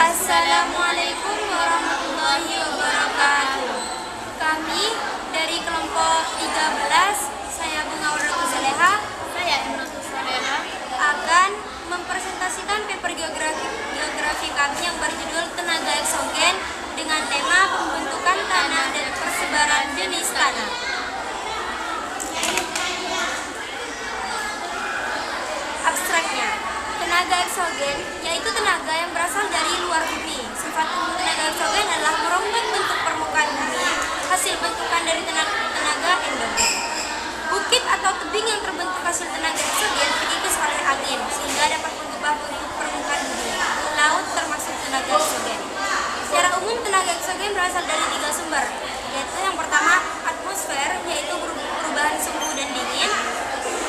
Assalamualaikum warahmatullahi wabarakatuh. Kami dari kelompok 13, saya Bunga Wardatul Saleha, Saya Imratul Saleha akan mempresentasikan paper geografi kami yang berjudul Tenaga Eksogen dengan tema pembentukan tanah dan persebaran jenis tanah. Abstraknya, tenaga eksogen yaitu tenaga yang berasal dari luar bumi. Sifat umum tenaga eksogen adalah merombak bentuk permukaan bumi, hasil bentukan dari tenaga endogen. Bukit atau tebing yang terbentuk hasil tenaga eksogen terkikis oleh angin sehingga dapat mengubah bentuk permukaan bumi. Laut termasuk tenaga eksogen. Secara umum tenaga eksogen berasal dari 3 sumber, yaitu yang pertama atmosfer, yaitu perubahan suhu dan dingin.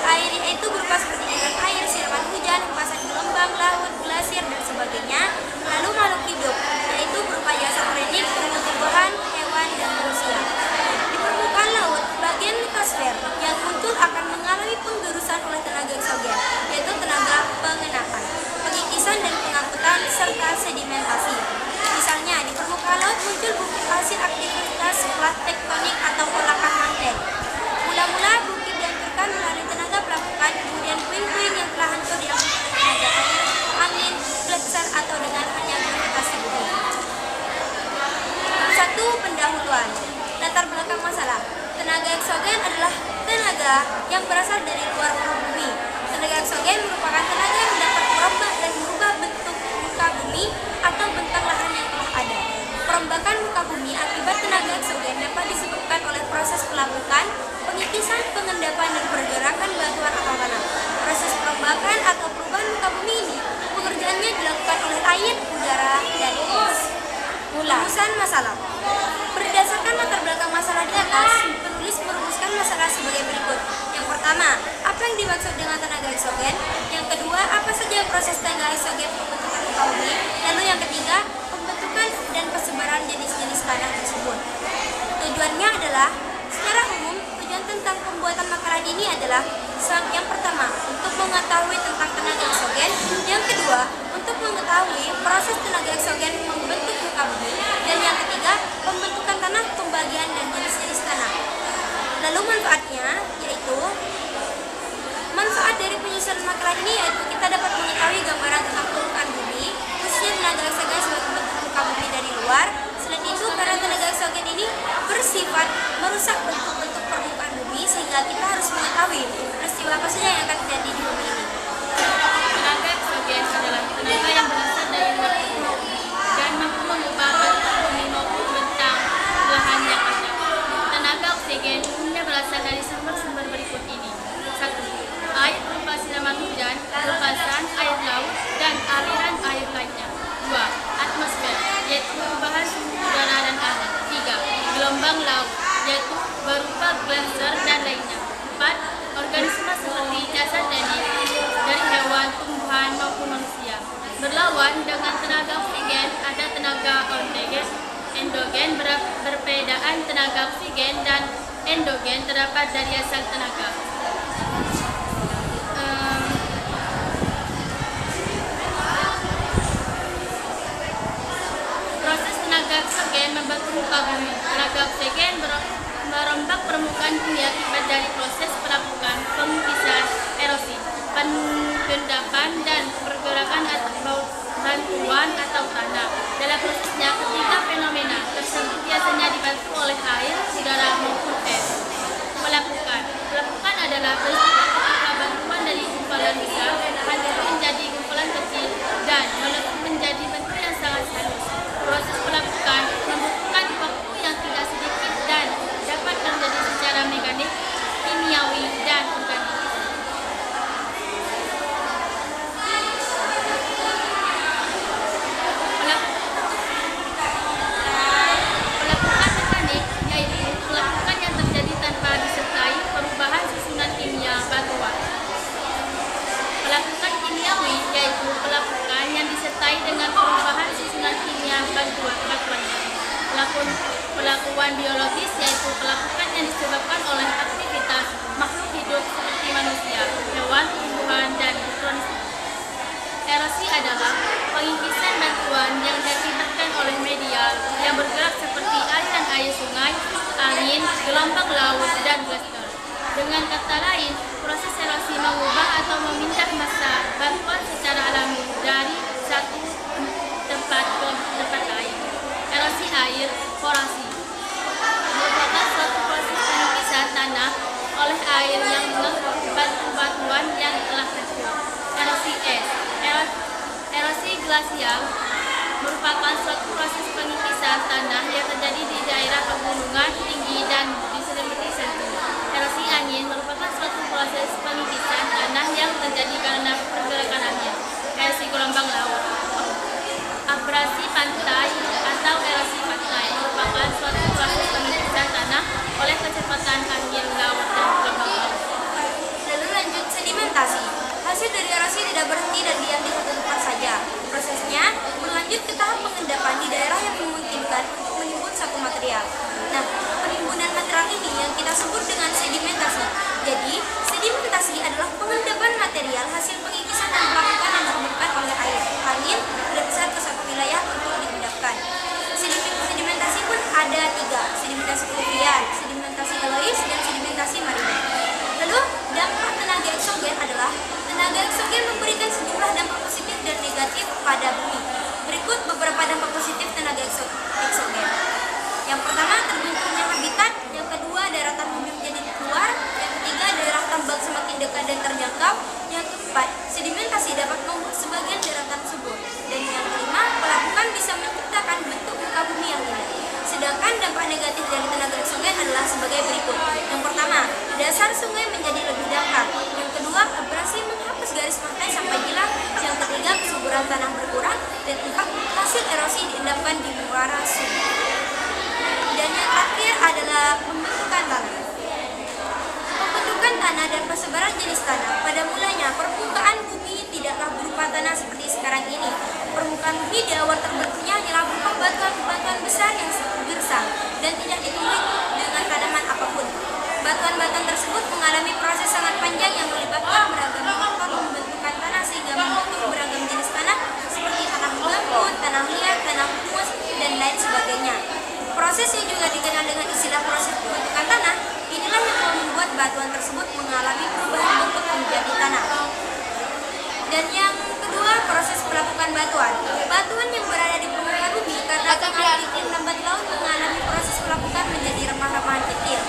Air yaitu berupa seperti aliran air, siraman hujan, hempasan gelombang, laut, glasier, dan sebagainya. Lalu makhluk hidup, yaitu berupa jasa organik, tumbuh-tumbuhan, hewan, dan manusia. Di permukaan laut, bagian litosfer yang muncul akan mengalami penggerusan oleh tenaga eksogen, yaitu tenaga pengenapan, pengikisan dan pengangkutan, serta sedimentasi. Misalnya, di permukaan laut muncul bukit hasil aktivitas plat tektonik atau olakan mantel. Mula-mula bukit dihancurkan melalui tenaga pelapukan, kemudian puing-puing yang telah hancur diangkut oleh tenaga air, angin, gletser atau dengan hanya gravitasi bumi. 1. Pendahuluan. Latar belakang masalah. Tenaga eksogen adalah tenaga yang berasal dari luar bumi. Tenaga eksogen merupakan tenaga yang dapat merombak dan merubah bentuk muka bumi atau bentang lahan yang telah ada. Perombakan muka bumi akibat tenaga eksogen dapat disebabkan oleh proses pelapukan, pengikisan, pengendapan, dan pergerakan batuan atau tanah. Proses perombakan atau perubahan muka bumi ini pengerjaannya dilakukan oleh air, udara, dan es. Rumusan masalah. Berdasarkan latar belakang masalah di atas, penulis merumuskan masalah sebagai berikut. Yang pertama, apa yang dimaksud dengan tenaga eksogen? Yang kedua, apa saja proses tenaga eksogen pembentukan muka bumi? Lalu yang ketiga, pembentukan dan persebaran jenis-jenis tanah tersebut. Tujuannya adalah, secara umum, tujuan tentang pembuatan makalah ini adalah yang pertama, untuk mengetahui tentang tenaga eksogen. Yang kedua, untuk mengetahui proses tenaga eksogen membentuk muka bumi. Dan yang ketiga, pembentukan tanah, pembagian, dan jenis-jenis tanah. Lalu manfaatnya, yaitu manfaat dari penyusunan makalah ini yaitu kita dapat mengetahui gambaran tentang permukaan bumi, khususnya tenaga eksogen sebagai pembentuk muka bumi dari luar. Selain itu, karena tenaga eksogen ini bersifat merusak bentuk-bentuk permukaan bumi, sehingga kita harus mengetahui peristiwa apa saja yang akan terjadi di bumi ini. Tenaga eksogen adalah tenaga yang berasal dari luar bumi dan mampu mengubah bentuk bumi maupun bentang lahan yang ada. Tenaga oksigen umumnya berasal dari sumber-sumber berikut ini. 1. Air berupa siraman hujan, hempasan air laut, dan aliran air lainnya. 2. Atmosfer, yaitu perubahan suhu udara dan angin. 3. Gelombang laut, yaitu berupa gletser dan lainnya. 4. Organisme seperti jasad dari hewan, tumbuhan, maupun manusia. Berlawan dengan tenaga oksigen, ada tenaga endogen. Perbedaan tenaga oksigen dan endogen terdapat dari asal tenaga. Proses tenaga eksogen membentuk muka bumi. Tenaga oksigen merombak permukaan bumi akibat dari proses pelapukan, pengikisan, erosi, pengendapan, dan pergerakan atau bantuan atau tanah. Dalam prosesnya, ketiga fenomena tersebut biasanya dibantu oleh air, udara, maupun es. Pelapukan adalah peristiwa ketika bantuan dari gumpalan besar hancur menjadi gumpalan kecil dan meletus menjadi bentuk yang sangat halus. Proses pelapukan membutuhkan waktu yang tidak sedikit dan dapat terjadi secara mekanik, kimiawi, dan organik. Pelapukan mekanik yaitu pelapukan yang terjadi tanpa disertai perubahan susunan kimia batuan. Pelapukan kimiawi yaitu pelapukan yang disertai dengan perubahan susunan kimia batuannya. Pelakuan biologis yaitu pelapukan yang disebabkan oleh aktivitas makhluk hidup seperti manusia, hewan, tumbuhan, dan mikroorganisme. Erosi adalah pengikisan batuan yang yang bergerak seperti aliran air sungai, angin, gelombang laut, dan gletser. Dengan kata lain, proses erosi mengubah atau memindah massa batuan secara alami dari satu tempat ke tempat lain. Erosi air, korasi, merupakan suatu proses penipisan tanah oleh air yang mengangkut batu-batuan yang telah hancur. Erosi es, erosi glasial merupakan suatu proses penipisan tanah yang terjadi di daerah pegunungan tinggi dan di selimuti sentuh. Erosi angin merupakan suatu proses penipisan tanah yang terjadi karena pergerakan angin. Erosi gelombang laut, abrasi pantai atau erosi pantai merupakan suatu proses penipisan tanah oleh kecepatan angin laut dan gelombang laut. Lalu lanjut sedimentasi. Hasil dari erosi tidak berhenti dan diam di satu tempat saja. Prosesnya berlanjut ke tahap pengendapan di daerah yang memungkinkan untuk menimbun satu material. Nah, penimbunan material ini yang kita sebut dengan sedimentasi. Jadi, sedimentasi adalah pengendapan material hasil pengikisan dan pelapukan yang disebabkan oleh air, angin, dan besar ke satu wilayah untuk diendapkan. Sedimentasi pun ada 3, sedimentasi fluvial, sedimentasi elois, dan sedimentasi marina. Lalu, dampak tenaga eksogen adalah tenaga eksogen memberikan sejumlah dampak positif dan negatif pada bumi. Berikut beberapa dampak positif tenaga eksogen. Yang pertama, terbentuknya habitat. Yang kedua, daratan bumi menjadi keluar. Yang ketiga, daerah tambang semakin dekat dan terjangkau. Yang keempat, sedimentasi dapat membuat sebagian daratan subur. Dan yang kelima, pelapukan bisa menciptakan bentuk muka bumi yang indah. Sedangkan dampak negatif dari tenaga eksogen adalah sebagai berikut. Yang pertama, dasar sungai menjadi lebih dangkal. Yang kedua, abrasi menghapus garis pantai sampai hilang. Yang ketiga, kesuburan tanah berkurang. Dan empat, hasil erosi diendapkan di muara sungai. Dan yang terakhir adalah pembentukan tanah. Pembentukan tanah dan persebaran jenis tanah. Pada mulanya, permukaan bumi tidaklah berupa tanah seperti sekarang ini. Permukaan bumi di awal terbentuknya hanyalah berupa batuan-batuan besar yang gersang dan tidak ditumbuhi dengan tanaman apapun. Batuan-batuan tersebut mengalami proses sangat panjang yang melibatkan beragam faktor pembentukan tanah sehingga membentuk beragam jenis tanah seperti tanah gambut, tanah liat, tanah humus, dan lain sebagainya. Proses yang juga dikenal dengan istilah proses pembentukan tanah, inilah yang membuat batuan tersebut mengalami perubahan bentuk menjadi tanah. Dan yang kedua, proses pelapukan batuan. Batuan yang berada di permukaan bumi karena pengaruh iklim lambat laut mengalami proses pelapukan menjadi remah-remahan kecil.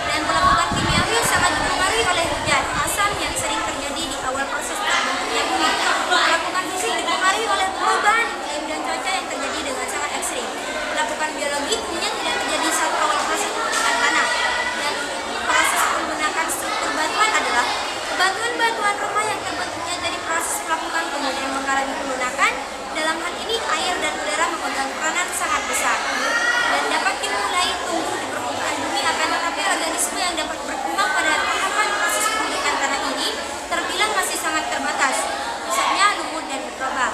Dan pelapukan kimiawi sangat dipengaruhi oleh hujan, asam yang sering terjadi di awal proses terbentuknya bumi. Pelapukan fisik dipengaruhi oleh perubahan iklim dan cuaca yang terjadi dengan sangat ekstrim. Pelapukan biologi umumnya tidak terjadi saat awal proses pembentukan tanah. Dan proses menggunakan struktur batuan adalah batuan-batuan rumah yang terbentuknya dari proses pelapukan kemudian mengalami pelunakan. Dalam hal ini air dan udara memegang peranan sangat besar dan dapat dimulai tumbuh di permukaan bumi, akan tetapi organisme yang dapat berkembang pada tahapan proses pembentukan tanah ini terbilang masih sangat terbatas, misalnya lumut dan mikroba.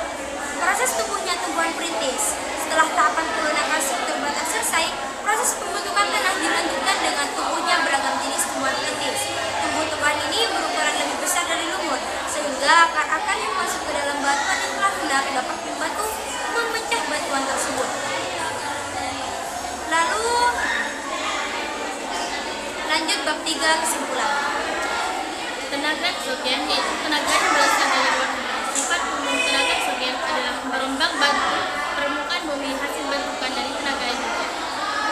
Proses tumbuhnya tumbuhan perintis. Setelah tahapan pelunakan struktur batang selesai, proses pembentukan tanah dilanjutkan dengan tumbuhnya beragam jenis tumbuhan perintis. Tumbuh-tumbuhan ini berukuran lebih besar dari lumut, sehingga akar-akar yang masuk ke dalam batuan yang telah lunak dapat membantu memecah batuan tersebut. Lalu lanjut bab 3, kesimpulan. Tenaga eksogen yaitu tenaga yang berasal dari luar bumi. Sifat umum tenaga eksogen adalah merombak batu permukaan bumi hasil bentukan dari tenaga hidrogen.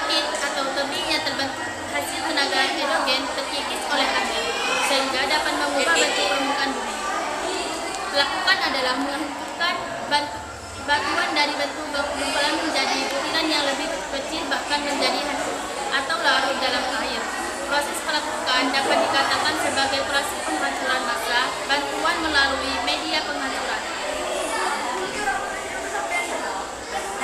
Heat atau tebing yang terbentuk hasil tenaga hidrogen terkikis oleh angin sehingga dapat mengubah bentuk permukaan bumi. Pelapukan adalah menghancurkan batuan dari bentuk gumpalan menjadi butiran yang lebih kecil, bahkan menjadi hancur atau larut dalam air. Proses pelapukan dapat dikatakan sebagai proses penghancuran massa bantuan melalui media penghancuran.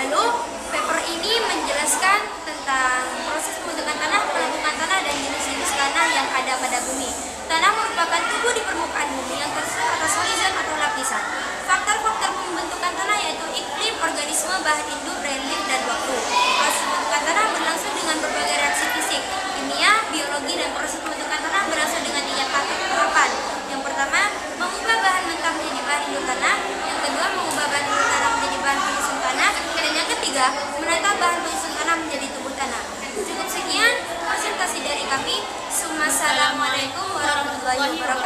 Lalu, paper ini menjelaskan tentang proses pembentukan tanah, pelapukan tanah, dan jenis-jenis tanah yang ada pada bumi. Tanah merupakan tubuh di permukaan bumi yang tersusun atas horizon atau lapisan. Faktor-faktor pembentukan tanah yaitu iklim, organisme, bahan induk, relief, dan waktu. Proses pembentukan tanah berlangsung dengan berbagai reaksi fisik, kimia, biologi, dan proses pembentukan tanah berlangsung dengan 3 tahapan. Yang pertama, mengubah bahan mentah menjadi bahan induk tanah. Yang kedua, mengubah bahan induk tanah menjadi bahan penyusun tanah. Dan yang ketiga, menata bahan penyusun tanah warahmatullahi wabarakatuh.